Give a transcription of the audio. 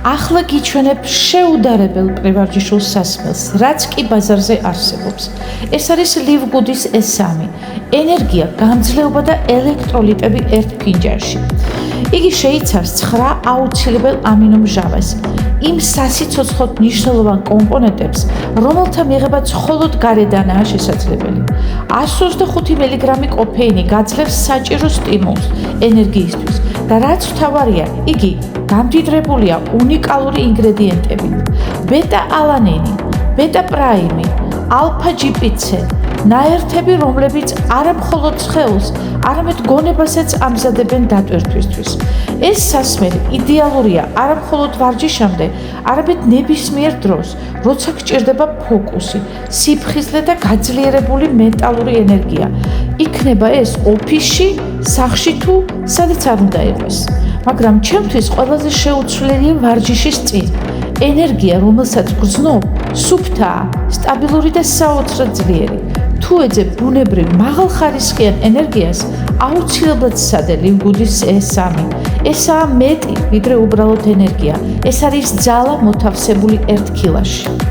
ახლა გიჩვენებ შეუდარებელ პრივარჯიშულ სასმელს, რაც კი ბაზარზე არსებობს. ეს არის ლივგუდის S3, ენერგია, გამძლეობა და ელექტროლიტები ერთ ფინჯანში. იგი შეიცავს 9 აუცილებელ ამინომჟავას, იმ სასიცოცხლოდ მნიშვნელოვან კომპონენტებს, რომელთა მიღება მხოლოდ გარედანაა შესაძლებელი. 125 მგ კოფეინი გაძლევს საჭირო სტიმულს ენერგიისთვის და რაც მთავარია, იგი გამდიდრებულია უნიკალური ინგრედიენტებით: ბეტა-ალანინი, ბეტა-პრაიმი, ალფა-GPC, ნაერთები, რომლებიც არა მხოლოდ სხეულს, არამედ გონებასაც ამზადებენ დატვირთვისთვის. ეს სასმელი იდეალურია არა მხოლოდ ვარჯიშამდე, არამედ ნებისმიერ დროს, როცა გჭირდება ფოკუსი, სიფხიზლე და გაძლიერებული მენტალური ენერგია. იქნება ეს ოფისში, სახლში თუ სადაც არ უნდა იყოს. მაგრამ ჩემთვის ყველაზე შეუცვლელია ვარჯიშის წინ. ენერგია, რომელსაც გრძნობ, სუფთაა, სტაბილური და საოცრად ძლიერი. თუ ეძებ ბუნებრივ მაღალხარისხიან ენერგიას, აუცილებლად სცადე ლივგუდის S3. ესაა მეტი, ვიდრე უბრალოდ ენერგია. ეს არის ძალა მოთავსებული ერთ ქილაში.